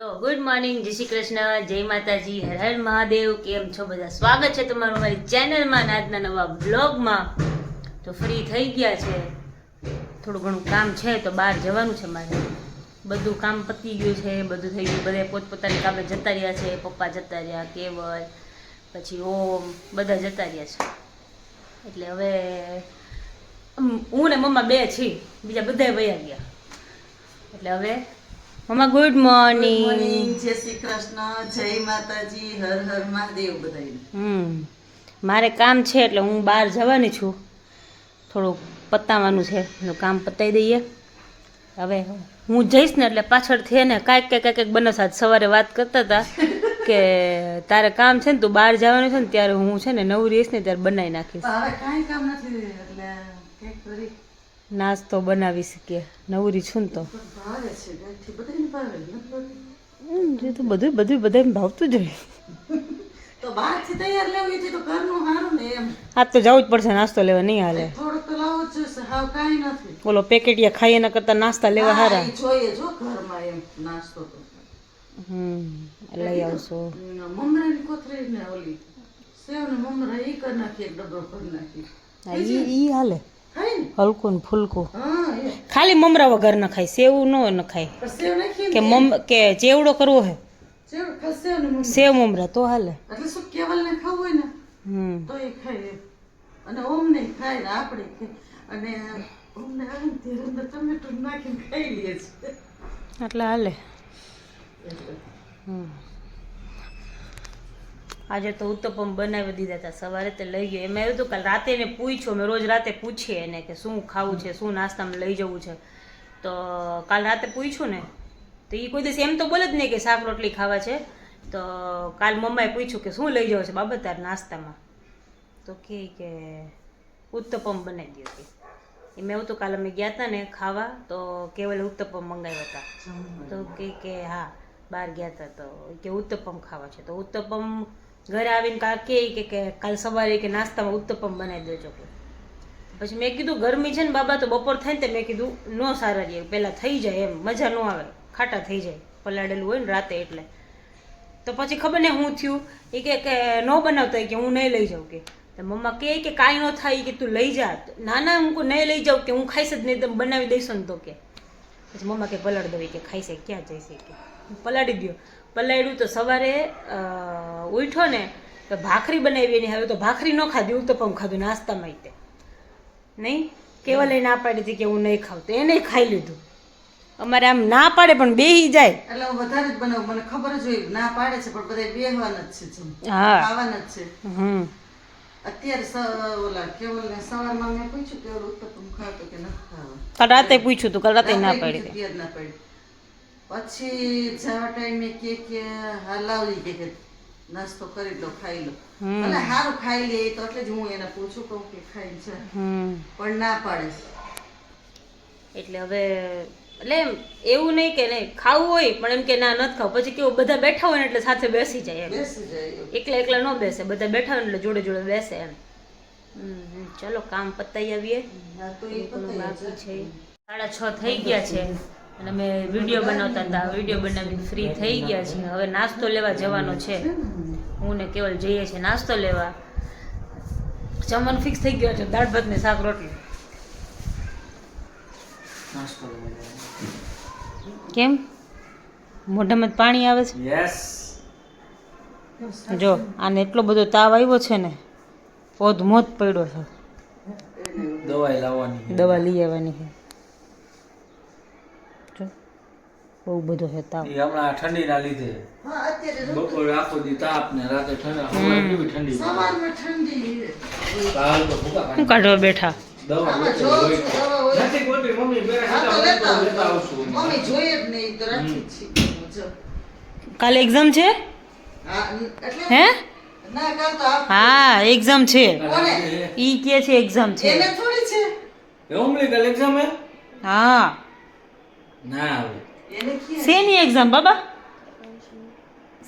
તો good morning, જય શ્રી કૃષ્ણ, જય માતાજી, હર હર મહાદેવ. કેમ છો બધા? સ્વાગત છે તમારું મારી ચેનલમાં, આજના નવા બ્લોગમાં. તો ફ્રી થઈ ગયા છે, થોડું ઘણું કામ છે તો બહાર જવાનું છે મારે. બધું કામ પતી ગયું છે, બધું થઈ ગયું, બધા પોતપોતાની કામે જતા રહ્યા છે. પપ્પા જતા રહ્યા, કેવલ, પછી ઓમ, બધા જતા રહ્યા છે. એટલે હવે હું ને મમ્મા બે છીએ, બીજા બધા વયા ગયા. એટલે હવે મમ્મા ગુડ મોર્નિંગ. જય શ્રી કૃષ્ણ, જય માતાજી, હર હર મહાદેવ બધાને. મારે કામ છે એટલે હું બહાર જવાની છું, થોડુંક પતાવવાનું છે, એનું કામ પતાવી દઈએ. હવે હું જઈશ ને એટલે પાછળથી ને કાંઈક બનાવતા. સવારે વાત કરતા હતા કે તારે કામ છે ને તું બહાર જવાનું છે ને ત્યારે હું છે ને નવરી રહીશ ને ત્યારે બનાવી નાખીશ. હવે કાંઈ કામ નથી એટલે કંઈક કરી નાસ્તો બનાવી શકીએ, નવરી છું ને તો. ભાવે છે ગાંઠી બધાને ભાવે એ તો બધું બધાને ભાવતું જ હોય. તો બહારથી તૈયાર લેવી છે તો ઘરનું સારું ને એમ. આજ તો જવું જ પડશે, નાસ્તો લેવા નહીં હાલે. થોડુંક તો લાવવું જ જોઈશે, હાવ કાંઈ નથી. ઓલો પેકેટિયા ખાઈ એના કરતા નાસ્તા લેવા હારા. હા, ઈ જોઈએ જો ઘરમાં એમ નાસ્તો તો લઈ આવશો. મમરાની કોથળી ને ઓલી સેવ ને મમરા ઈ કરી નાખી, એક ડબ્બો કરી નાખી. ઈ હાલે, ખાય ને હલકું ને ફૂલકું. હા એ ખાલી મમરા વગર ન ખાય, સેવું ન ખાય. પણ સેવ નાખી કે ચેવડો કરવો હે, સેવ ખસે ને મમરા સેવ મમરા તો હાલે. એટલે શું કેવલ ને ખાવું હોય ને તો એ ખાય એમ. અને ઓમ ને ખાય ને આપણે ખાય. અને ઓમને આવે ને ત્યારે અંદર ટમેટું નાખીને ખાઈ લઈએ છીએ એટલે હાલે. એટલે. આજે તો ઉત્તપમ બનાવી દીધા હતા સવારે, તે લઈ ગયો. એમાં એવું હતું કાલ રાતે એને પૂછ્યો, મેં રોજ રાતે પૂછીએ એને કે શું ખાવું છે, શું નાસ્તામાં લઈ જવું છે. તો કાલ રાતે પૂછ્યું ને તો એ કોઈ દિવસ એમ તો બોલે જ નહીં કે શાક રોટલી ખાવા છે. તો કાલ મમ્માએ પૂછ્યું કે શું લઈ જાવ છે બાબા તાર નાસ્તામાં, તો કે ઉત્તપમ બનાવી દો. એમાં એવું તો કાલે અમે ગયા હતા ને ખાવા, તો કેવલે ઉત્તપમ મંગાવ્યા હતા. તો કે હા બહાર ગયા હતા તો કે ઉત્તપમ ખાવા છે. તો ઉત્તપમ ઘરે આવીને કે કાલ સવારે કે નાસ્તામાં ઉત્તપમ બનાવી દેજો. કે પછી મેં કીધું ગરમી છે ને બાબા, તો બપોર થાય ને મેં કીધું ન સારા રહે, પહેલાં થઈ જાય એમ, મજા ન આવે, ખાટા થઈ જાય પલાળેલું હોય ને રાતે એટલે. તો પછી ખબર ને શું થયું, એ કે ન બનાવતા કે હું નહીં લઈ જાઉં. કે મમ્મા કે કાંઈ ન થાય કે તું લઈ જા. ના હું નહીં લઈ જાઉં, કે હું ખાઈશ જ નહીં, તમે બનાવી દઈશો ને. તો કે પછી મમ્મા કે પલાળ દઉં, કે ખાઈશે ક્યાં જઈશે, કે પલાળી દો. પલાળ્યું તો સવારે ઉઠો ને તો ભાખરી બનાવી એની. હવે તો ભાખરી ન ખાધી, ઉત્તપમ ખાધું નાસ્તામાં. તે નહીં કેવા લઈને ના પાડી હતી કે હું નહીં ખાઉં, તો એને ખાઈ લીધું. અમારે આમ ના પાડે પણ બેહી જાય એટલે હું વધારે જ બનાવું, મને ખબર જ હોય ના પાડે છે પણ બધા બેહવાના જ છે, હા ખાવાના જ છે. અત્યારે ઓલા કેવલ ને સવારમાં મેં પૂછ્યું કે ઉત્તપમ ખાવ તો કે નથી ખાવા. કાલ રાતે પૂછ્યું તું, કાલ રાતે ના પાડી હતી. ના પાડી. પછી જવા ટાઈમે કે હલાવી કે નાસ્તો કરી લો, ખાઈ લો, અને સારું ખાઈ લે. તો એટલે જ હું એને પૂછું કહું કે ખાઈ છે, પણ ના પાડે. એટલે હવે એટલે એમ એવું નહીં કે નહીં ખાવું હોય, પણ એમ કે ના નથી ખાવું. પછી કેવું બધા બેઠા હોય ને એટલે સાથે બેસી જાય એમ, બેસી જાય. એકલા ન બેસે, બધા બેઠા હોય એટલે જોડે જોડે બેસે એમ. ચલો કામ પતાવી આવીએ. બાકી છે 6:30 થઈ ગયા છે અને અમે વિડીયો બનાવતા હતા. વિડીયો બનાવીને ફ્રી થઈ ગયા છીએ. હવે નાસ્તો લેવા જવાનો છે. હું ને કેવલ જઈએ છીએ નાસ્તો લેવા. જમવાનું ફિક્સ થઈ ગયો છે, દાળ ભાત ને શાક રોટલી. કેમ મોઢામાં પાણી આવે છે? જો આને એટલો બધો તાવ આવ્યો છે ને, પોધ મોત પડ્યો છે. દવા લઈ આવવાની છે. બહુ બધો છે તાવ. હમણાં ઠંડીના લીધે બપોરે આખો દી તાપ ને રાતે ઠંડી. સવારમાં ઠંડી. કાલ તો ભૂકા શું કાઢવા બેઠા? આમાં જોઉં છું, દવા હોય. નથી કોઈ મમ્મી બે હા, તો લેતા લેતા આવજો. આવશું. મમ્મી જોઈએ જ નહીં તો રાખી જ છીએ. જો. કાલે એક્ઝામ છે? હા, એટલે હે? ના કાલ તો હા એક્ઝામ છે. કોને? ઈ કે છે એક્ઝામ છે. એને થોડી છે. મમ્મી કાલ એક્ઝામ હે? હા ના આવે. એને ક્યાં? શેની એક્ઝામ બાબા?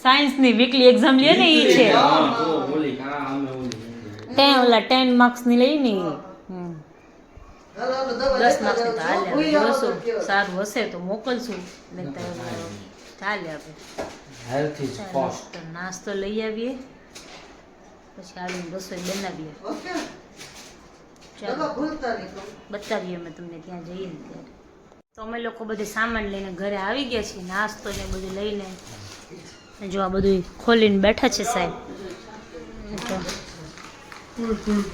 સાયન્સ ની વીકલી એક્ઝામ લે ને ઈ છે. હા તો બોલી હા અમે બોલી. ઓલા 10 માર્ક્સ ની લઈ ને. હાલો, હાલો, દવા 10 લેતા માર્ક્સ ની તો જાઓ. હાલે. ભૂઈ આવો તો જોશું કયો. સારું હશે તો મોકલશું. નહીં તો ચાલે આપણે હેલ્થ ઇઝ કોસ્ટ. તો નાસ્તો લઈ આવીએ પછી આવીને રસોઈ બનાવીએ. ઓકે ચાલો ડબ્બા ભૂલતા નહીં. બતાવીએ અમે તમને ત્યાં જઈએ ને ત્યારે. તો અમે લોકો બધે સામાન લઈને ઘરે આવી ગયા છીએ, નાસ્તો ને બધું લઈને. જો આ બધું ખોલીને બેઠા છે સાહેબ. તો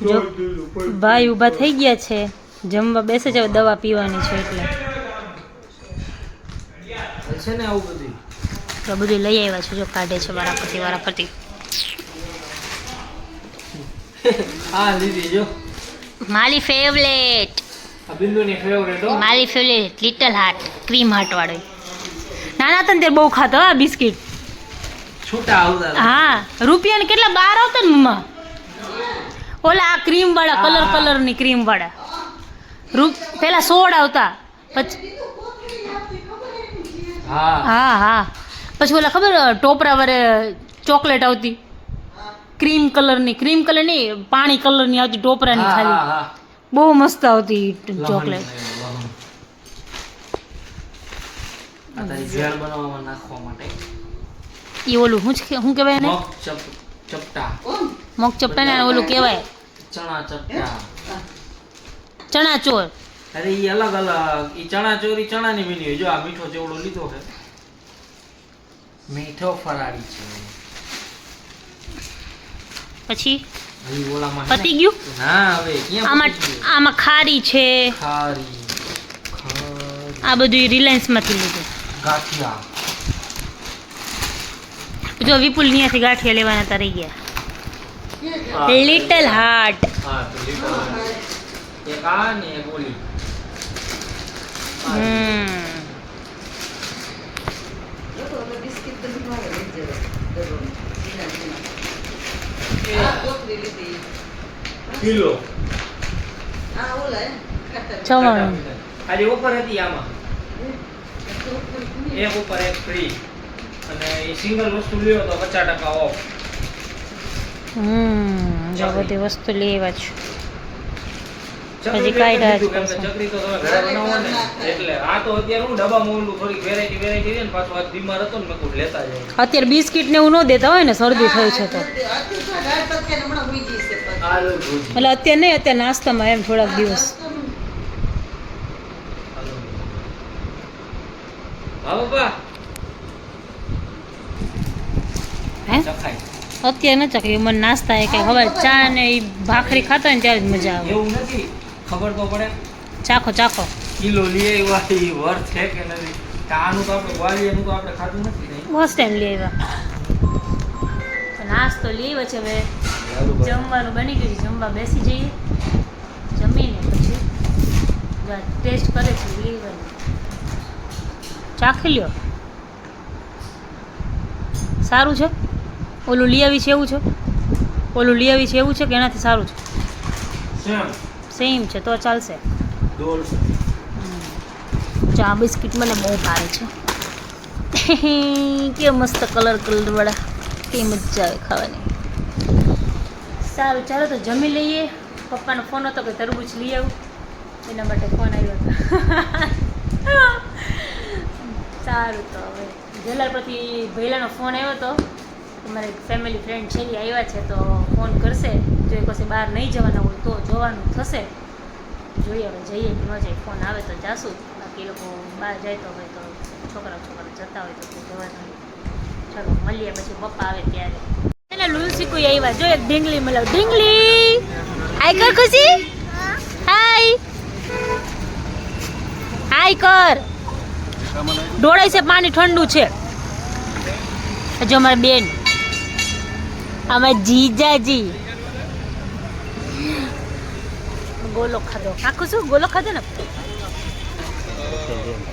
જો ભાઈ ઊભા થઈ ગયા છે, જમવા બેસે છે, હવે દવા પીવાની છે એટલે છે ને આવું બધું. તો બધું લઈ આવ્યા છે. જો કાઢે છે વારાફરતી. હા લીધી જો. મારી ફેવરેટ આ બિંદુની ફેવરેટ હો. લિટલ હાર્ટ ક્રીમ હાર્ટ વાળો. નાના હતા ને ત્યારે બહુ ખાતો હા બિસ્કિટ. છૂટા આવતા. હા રૂપિયાને કેટલા 12 આવતા ને મમ્મા. ઓલા આ ક્રીમ વાળા કલરની ક્રીમ વાળા પેલા 16 આવતા પછી હા હા પછી ઓલા ખબર ટોપરા વાળે ચોકલેટ આવતી ક્રીમ કલરની પાણી કલરની આવતી ટોપરાની હા ખાલી હા બહુ મસ્ત આવતી ચોકલેટ. આ તારી ઝેર બનાવવામાં નાખવા માટે. એ ઓલું શું કહેવાય એને? ચપટા. મગ ચપટા ને ઓલું કહેવાય ચણા ચપટા. ચણા ચોર. અરે ઈ અલગ ઈ ચણા ચોરી ચણાની બની હોય. જો આ મીઠો ચેવડો લીધો છે, મીઠો ફરાળી છે. પછી હજી ઓલામાં પતી ગયું. ના હવે ક્યાં પતી ગયું? આમાં ખારી છે. ખારી આ બધું રિલાયન્સ માંથી લીધું. ગાંઠિયા. જો વિપુલ ત્યાંથી ગાંઠિયા લેવાના હતા રહી ગયા. Little heart. હા તો લીધો. એક આ ને એક ઓલી. બિસ્કિટ તો મારે લઈ જવા. કોથળી લીધી. કિલો. આ ઓલા ખાટા જમવાનું. આજે ઓફર હતી આમાં. એક ઉપર એક ફ્રી. અને એ સિંગલ વસ્તુ લ્યો તો 50% ઓફ. જો બધી વસ્તુ લેવા છે. ચકરી કાંઈ કેમ કે ચકરી તો તમે ઘરે બનાવો ને એટલે આ તો અત્યારે હું ડબ્બામાં ઓલું થોડી વેરાયટી છે ને પાછો આ બીમાર હતો ને મેં કુછ લેતા જાય. અત્યારે બિસ્કિટ ને એવું ન દેતા હોય ને શરદી થઈ છે તો આલુ ભુજી. એટલે અત્યારે નહીં, અત્યારે નાસ્તામાં એમ થોડાક દિવસ. હા બાપા હે ચખાય. અત્યારે ન ચકરી મને નાસ્તા એ કઈ ખબર ચા ને એ ભાખરી ખાતા હોય ને ત્યારે જ મજા આવે. એવું નથી, ખબર તો પડે. ચાખો કિલો લઈ આવ્યા એ વર્થ છે કે નથી. આનું તો આપણે ગ્વાલિયરનું તો આપણે ખાધું નથી ને. ફર્સ્ટ ટાઈમ લઈ આવ્યા. નાસ્તો લઈ આવ્યો છે. હવે જમવાનું બની ગયું છે, જમવા બેસી જઈએ. જમીને પછી ટેસ્ટ કરે છે લઈ ચાખી લ્યો. સારું છે. ઓલું લઈ આવી છે એવું છે કે એનાથી સારું છે? સેમ છે તો ચાલશે. ચા બિસ્કિટ મને બહુ ભારે છે. કે મસ્ત કલર વાળા, કે મજા આવે ખાવાની. સારું ચાલો તો જમી લઈએ. પપ્પાનો ફોન હતો કે તરબૂચ લઈ આવું, એના માટે ફોન આવ્યો હતો. સારું તો હવે જલાલ પરથી ભૈલાનો ફોન આવ્યો હતો. અમારે ફેમિલી ફ્રેન્ડ છે એ આવ્યા છે તો ફોન કરશે. જો એ કશે બહાર નહીં જવાના હોય તો જવાનું થશે. જોઈએ હવે જઈએ કે ન જાય. ફોન આવે તો જાશું, બાકી એ લોકો બહાર જાય તો હોય તો છોકરા જતા હોય તો જવાનું. ચાલો મળીએ પછી પપ્પા આવે ત્યારે. એના લુલસી કોઈ આવ્યા. જો એક ઢીંગલી મળે. ઢીંગલી હાય કર ખુશી. હાય કર. ઢોળાય છે પાણી ઠંડુ છે. જો અમારી બેન, અમારા જીજાજી ગોલો ખાધો. આખું શું ગોલો ખાધો ને.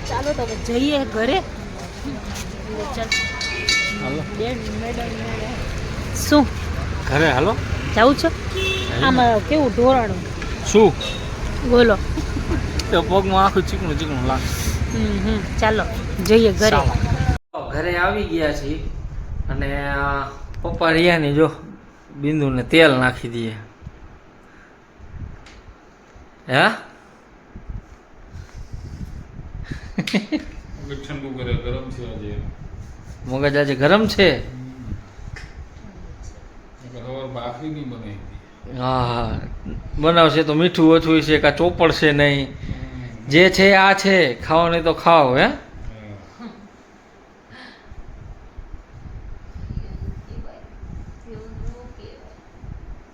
ચાલો તો હવે જઈએ ઘરે. શું ઘરે હાલો જવું છે? આમાં કેવું ઢોરાણું શું ગોલો. તો પગમાં આખું ચીકણું લાગે. ચાલો જઈએ ઘરે. ઘરે આવી ગયા છીએ અને પપ્પા રિયાની જો બિંદુને તેલ નાખી દઈએ. હે ઠંડુ કરે, ગરમ છે આજે. મગજ આજે ગરમ છે. હા બનાવશે તો મીઠું ઓછું છે કાં ચોપડશે નહીં. જે છે આ છે, ખાઓ નહીં તો ખાઓ. હે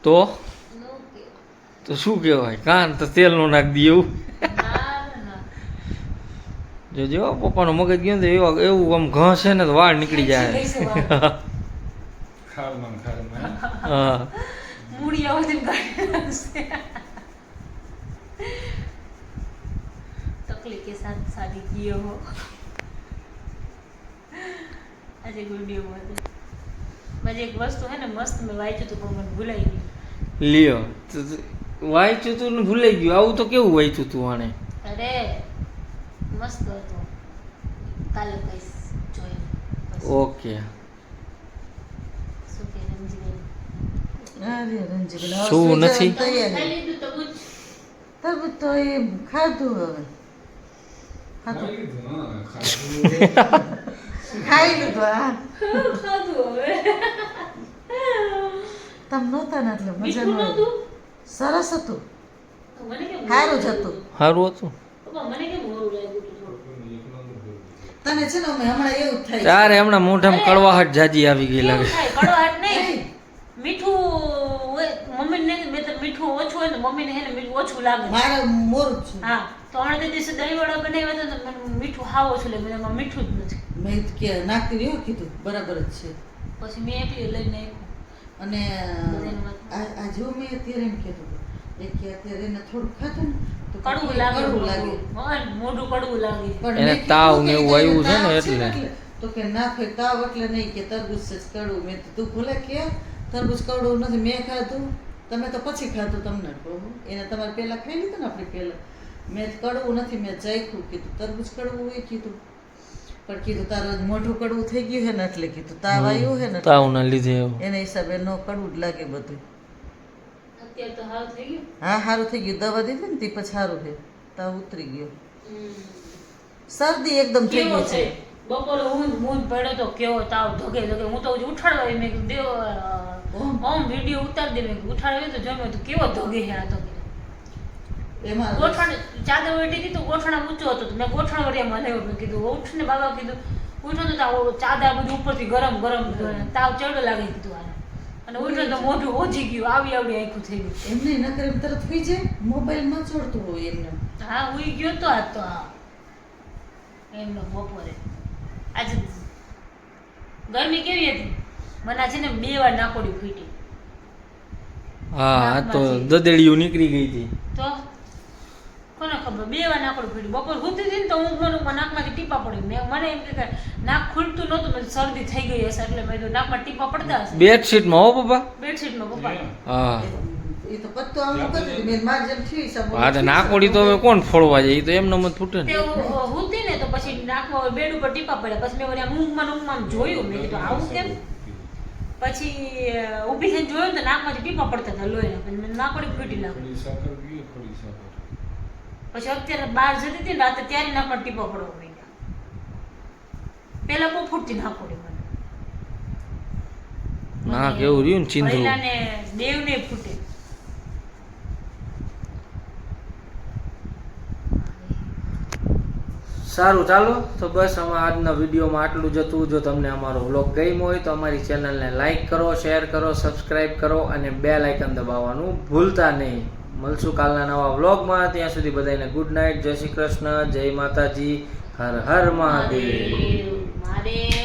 તો શું કહેવાય? કાન તો તેલ નું નાખ દી એવું. જોજો પપ્પાનો મગજ ગયો ને તો એવું આમ ઘ છે ને તો વાળ નીકળી જાય. હા મૂડી આવતી तकलीफ के साथ शादी किए हो આજે વિડીયો માં મારી એક વસ્તુ હે ને મસ્ત મેં વાંચ્યું હતું પણ મને ભૂલાઈ ગયું. લ્યો વાંચ્યું તું ને ભૂલાઈ ગયું. આવું તો કેવું વાંચ્યું તું આને? અરે મસ્ત હતું, કાલે કઈશ જોયું. ઓકે શું કે રંજીબેન અરે રંજીબેન, હવે શું સુઈ નથી? જવાની તૈયારી. ખાઈ લીધું તો પૂછ. તરબૂચ તો એ ખાધું હવે. ખાઈ લીધું હા. ખાધું હવે તમ નહોતા ને એટલે મજા મીઠું ન આવી. નહોતું? સરસ હતું, તો મને કેમ સારું જ હતું. સારું હતું. પપ્પા મને કેમ મોરું લાગ્યું હતું થોડું? તને છે ને અમે હમણાં એવું જ થાય ત્યારે હમણાં મોઢામાં કડવાહટ જાજી આવી ગઈ કેવું લાગે. થાય? કડવાટ નહીં, મીઠું હોય. મમ્મીને મેં તો મીઠું ઓછું હોય ને મમ્મીને હે ને મીઠું ઓછું લાગે. મારે મોરું જ છે. હા તો હમણાં તે દિવસે દહીં વડા બનાવ્યા હતા તો મને મીઠું હાવ ઓછું લાગે. એમાં મીઠું જ નથી. મેં કે નાખી રહ્યું કીધું બરાબર જ છે. પછી મેં એકલી લઈને આવ્યું. અને આ જો મેં અત્યારે એમ કીધું કે અત્યારે એને થોડું ખાધું ને તો કડવું લાગે. કડવું લાગે. હા, મોઢું કડવું લાગે. પણ એને મેં કીધું તાવ કે ને એવું તાવ આવ્યું છે ને છે ને એટલે. તો કે ના ભાઈ તાવ એટલે નહીં કે તરબૂચ જ કડવું. મેં કીધું તું ભલે કે તરબૂચ કડવું નથી, મેં ખાધું, તમે તો પછી ખાધું, તમને કહું. એને તમારે પહેલા ખાઈ લીધું ને આપણે પહેલા. મેં કડવું નથી, મેં ચાખ્યું, કીધું તરબૂચ કડવું હોય કીધું. પણ કીધું તારું મોઢું કડવું થઈ ગયું છે ને એટલે કીધું તાવ આવ્યું છે ને એટલે. તાવના લીધે એવું. એના હિસાબે નો કડવું જ લાગે બધું. અત્યારે તો હાવ થઈ ગયું. હા સારું થઈ ગયું, દવા દીધી ને તે પછી સારું છે, તાવ ઉતરી ગયો. શરદી એકદમ થઈ કેવો ગઈ છે. છે? બપોરે ઊંઘ પડ્યો તો કેવો તાવ ધગે ધગે. હું તો હજી ઉઠાડવા આવી. મેં કીધું દેવ ઓમ વિડીયો ઉતારી દે. મેં કીધું ઉઠાડ્યો તો જમ્યો તો કેવો ધગે છે આ તો. એમાં ગોઠણ ચાદર વેટી હતી તો ગોઠણ ઊંચો હતો તો મેં ગોઠણ વળ્યા મને મેં કીધું ઉઠ ને બાબા કીધું ઉઠો તો તાવ ચાદર બધું ઉપરથી ગરમ ગરમ તાવ ચડો લાગે કીધું આને. અને ઉઠો તો મોઢું ઓછી ગયું, આવી આવડી આખું થઈ ગયું. એમને નકર એમ તરત થઈ જાય, મોબાઈલમાં ચોડતું હોય એમને. હા હુઈ ગયો તો આજ તો. હા એમનો બપોરે આજે ગરમી કેવી હતી? મને આજે ને 2 વાર નાકોડી ફૂટી. હા આ તો દદેડીયું નીકળી ગઈ હતી. તો કોને ખબર 2 વાર નાકોડી ફૂટી. બપોર હુતી હતી ને તો હું મને નાકમાંથી ટીપા પડી. મને એમ કે નાક ખુલતું નહોતું. મેં શરદી થઈ ગઈ હશે એટલે મેં કીધું નાકમાં ટીપા પડતા હશે. બેડશીટમાં હો પપ્પા. બેડશીટમાં પપ્પા. હા એ તો પત્તો આમ કરતી હતી, મેં માર જેમ થયું હિસાબ હા તો નાકોડી તો હવે કોણ ફોડવા જાય? એ તો એમને મત ફૂટે તે ને. હુતી ને તો પછી નાકમાં બેડ ઉપર ટીપા પડ્યા. પછી મેં વળી આમ ઊંઘમાં જોયું. મેં કીધું આવું કેમ? પછી ઊભી થઈને જોયું તો નાકમાંથી ટીપા પડતા હતા લોહીના. પછી મેં નાકોડી ફૂટી લાગી. પછી અત્યારે બહાર જતી હતી ને રાતે ત્યારે નાકમાં ટીપા પડવા માંડ્યા. પેલા બહુ ફૂટતી નાકોડી મને. ના કેવું રહ્યું ને ચીંધરું. પહેલાને દેવને ફૂટે. સારું ચાલો તો બસ આમાં આજના વિડીયોમાં આટલું જ હતું. જો તમને અમારો વ્લોગ ગમ્યો હોય તો અમારી ચેનલને લાઈક કરો, શેર કરો, સબસ્ક્રાઈબ કરો અને બેલ આઇકન દબાવવાનું ભૂલતા નહીં. મળશું કાલના નવા વ્લોગમાં. ત્યાં સુધી બધાને ગુડ નાઇટ, જય શ્રી કૃષ્ણ, જય માતાજી, હર હર મહાદેવ. મહાદેવ